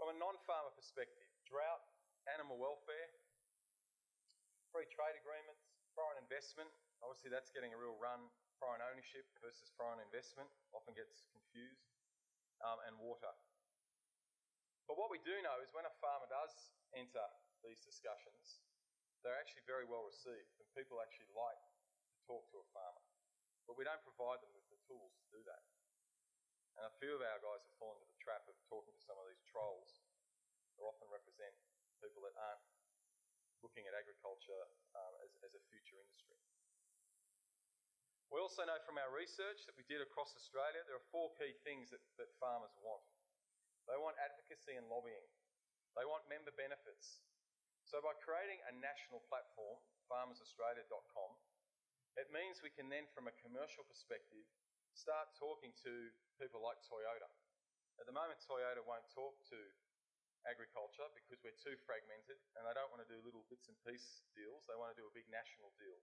From a non-farmer perspective, drought, animal welfare, free trade agreements, foreign investment, obviously that's getting a real run. Foreign ownership versus foreign investment often gets confused, and water. But what we do know is when a farmer does enter these discussions, they're actually very well received and people actually like to talk to a farmer. But we don't provide them with the tools to do that. And a few of our guys have fallen into the trap of talking to some of these trolls who often represent people that aren't looking at agriculture as a future industry. We also know from our research that we did across Australia, there are 4 key things that farmers want. They want advocacy and lobbying. They want member benefits. So by creating a national platform, farmersaustralia.com, it means we can then, from a commercial perspective, start talking to people like Toyota. At the moment, Toyota won't talk to agriculture because we're too fragmented and they don't want to do little bits and piece deals. They want to do a big national deal.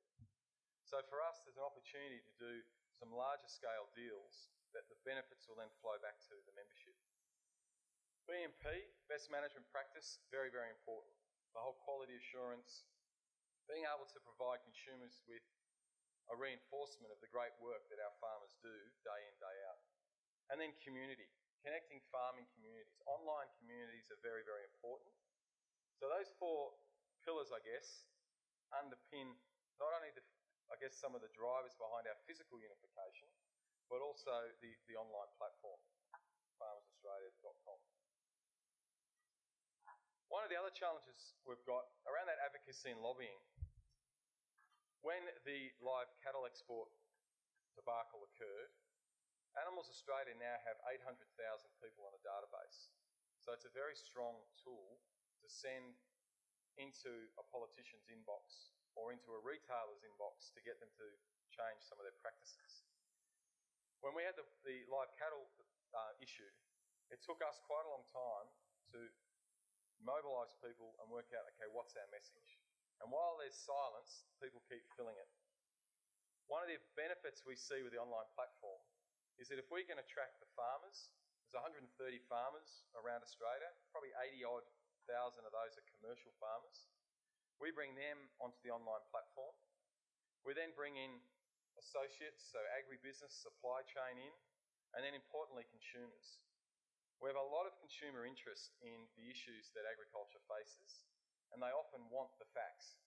So for us, there's an opportunity to do some larger scale deals that the benefits will then flow back to the membership. BMP, best management practice, very, very important. The whole quality assurance, being able to provide consumers with a reinforcement of the great work that our farmers do day in, day out. And then community, connecting farming communities. Online communities are very, very important. So those 4 pillars, I guess, underpin not only some of the drivers behind our physical unification, but also the online platform, farmersaustralia.com. One of the other challenges we've got around that advocacy and lobbying, when the live cattle export debacle occurred, Animals Australia now have 800,000 people on a database. So it's a very strong tool to send into a politician's inbox or into a retailer's inbox to get them to change some of their practices. When we had the live cattle issue, it took us quite a long time to mobilise people and work out, okay, what's our message? And while there's silence, people keep filling it. One of the benefits we see with the online platform is that if we can attract the farmers, there's 130 farmers around Australia, probably 80-odd thousand of those are commercial farmers. We bring them onto the online platform. We then bring in associates, so agribusiness, supply chain in, and then importantly consumers. We have a lot of consumer interest in the issues that agriculture faces, and they often want the facts.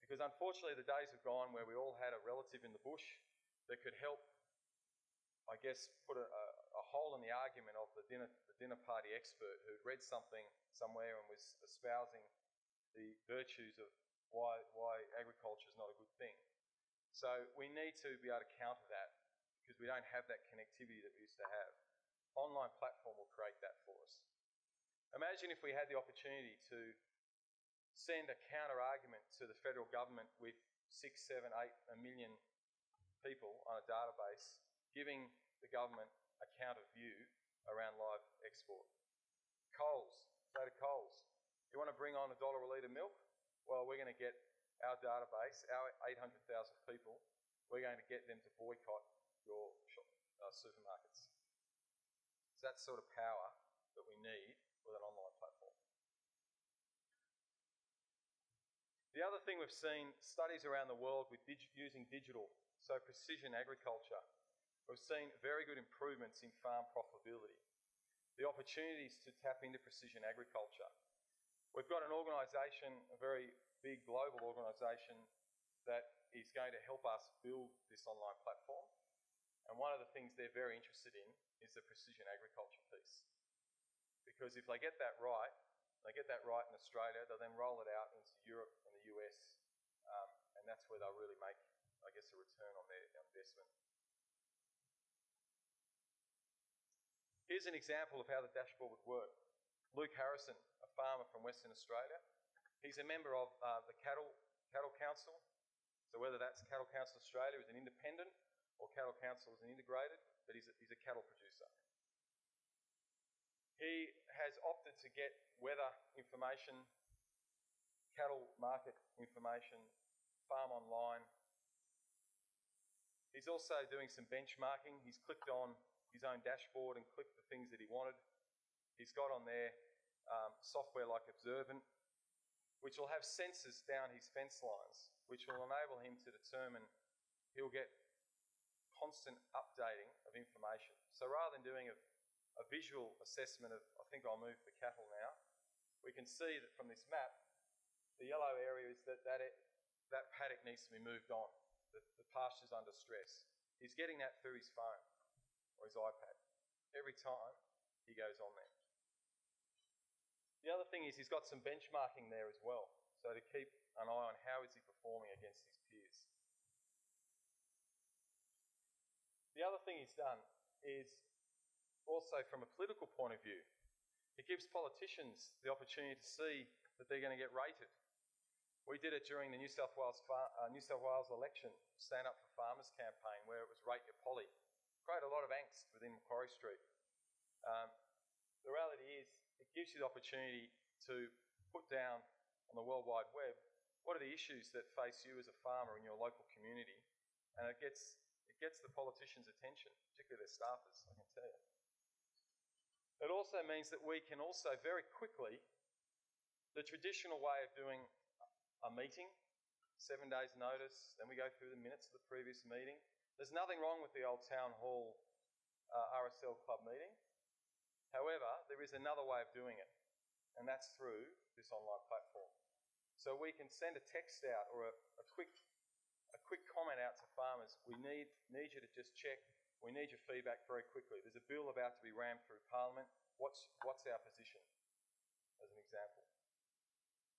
Because unfortunately the days have gone where we all had a relative in the bush that could help, I guess, put a hole in the argument of the dinner party expert who'd read something somewhere and was espousing the virtues of why agriculture is not a good thing. So we need to be able to counter that because we don't have that connectivity that we used to have. Online platform will create that for us. Imagine if we had the opportunity to send a counter argument to the federal government with 6, 7, 8, a million people on a database, giving the government a counter view around live export. Coles, say to Coles, you want to bring on $1 a litre milk? Well, we're going to get our database, our 800,000 people, we're going to get them to boycott your supermarkets. So that's sort of power that we need with an online platform. The other thing we've seen, studies around the world with using digital, so precision agriculture, we've seen very good improvements in farm profitability. The opportunities to tap into precision agriculture. We've got an organisation, a very big global organisation, that is going to help us build this online platform. And one of the things they're very interested in is the precision agriculture piece. Because if they get that right in Australia, they'll then roll it out into Europe and the US, and that's where they'll really make, I guess, a return on their investment. Here's an example of how the dashboard would work. Luke Harrison, a farmer from Western Australia, he's a member of the Cattle Council. So whether that's Cattle Council Australia as an independent or Cattle Council as an integrated, but he's a cattle producer. He has opted to get weather information, cattle market information, farm online. He's also doing some benchmarking. He's clicked on his own dashboard and clicked the things that he wanted. He's got on there software like Observant, which will have sensors down his fence lines, which will enable him to determine he'll get constant updating of information. So rather than doing a visual assessment of, I think I'll move the cattle now, we can see that from this map, the yellow area is that paddock needs to be moved on. The pasture's under stress. He's getting that through his phone or his iPad every time he goes on there. The other thing is he's got some benchmarking there as well, so to keep an eye on how is he performing against his peers. The other thing he's done is also from a political point of view. It gives politicians the opportunity to see that they're going to get rated. We did it during the New South Wales election, Stand Up for Farmers campaign, where it was Rate Your Polly. Created a lot of angst within Macquarie Street. The reality is, it gives you the opportunity to put down on the World Wide Web what are the issues that face you as a farmer in your local community, and it gets the politicians' attention, particularly their staffers, I can tell you. It also means that we can also very quickly, the traditional way of doing a meeting, 7 days notice, then we go through the minutes of the previous meeting. There's nothing wrong with the old town hall RSL club meeting. However, there is another way of doing it, and that's through this online platform. So we can send a text out or a quick comment out to farmers. We need you to just check. We need your feedback very quickly. There's a bill about to be rammed through Parliament. What's our position, as an example?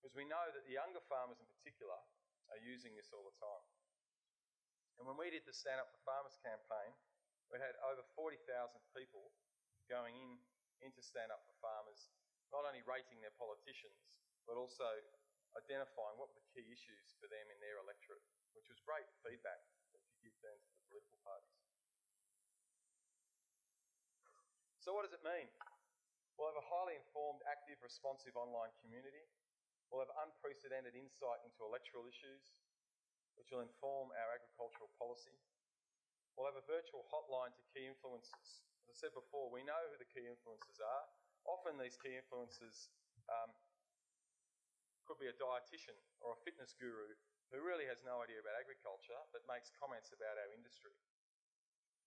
Because we know that the younger farmers in particular are using this all the time. And when we did the Stand Up for Farmers campaign, we had over 40,000 people going into Stand Up for Farmers, not only rating their politicians, but also identifying what were the key issues for them in their electorate, which was great feedback that you give then to the political parties. So what does it mean? We'll have a highly informed, active, responsive online community. We'll have unprecedented insight into electoral issues, which will inform our agricultural policy. We'll have a virtual hotline to key influencers. As I said before, we know who the key influencers are. Often these key influencers could be a dietitian or a fitness guru who really has no idea about agriculture but makes comments about our industry.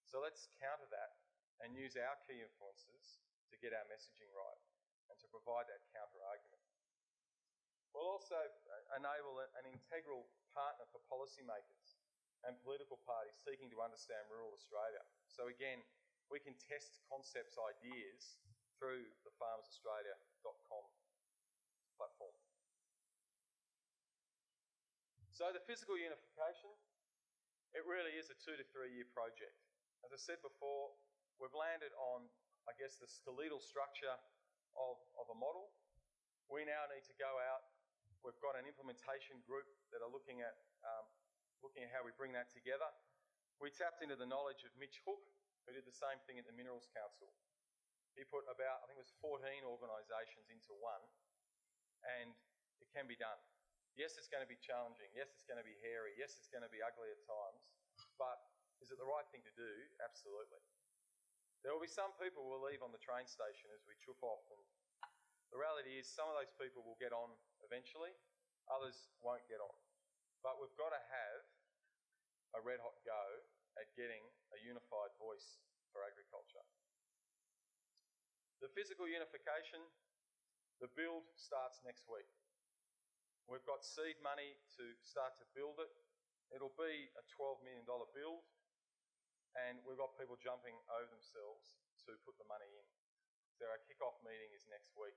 So let's counter that and use our key influencers to get our messaging right and to provide that counter argument. We'll also enable an integral partner for policymakers and political parties seeking to understand rural Australia. So again, we can test concepts, ideas through the farmersaustralia.com platform. So the physical unification, it really is a 2 to 3 year project. As I said before, we've landed on, I guess, the skeletal structure of a model. We now need to go out. We've got an implementation group that are looking at how we bring that together. We tapped into the knowledge of Mitch Hook, who did the same thing at the Minerals Council. He put about, I think it was 14 organisations into one, and it can be done. Yes, it's going to be challenging. Yes, it's going to be hairy. Yes, it's going to be ugly at times. But is it the right thing to do? Absolutely. There will be some people who will leave on the train station as we chuff off. And the reality is some of those people will get on eventually. Others won't get on. But we've got to have a red-hot go at getting a unified voice for agriculture. The physical unification, the build starts next week. We've got seed money to start to build it. It'll be a $12 million build, and we've got people jumping over themselves to put the money in. So our kick-off meeting is next week.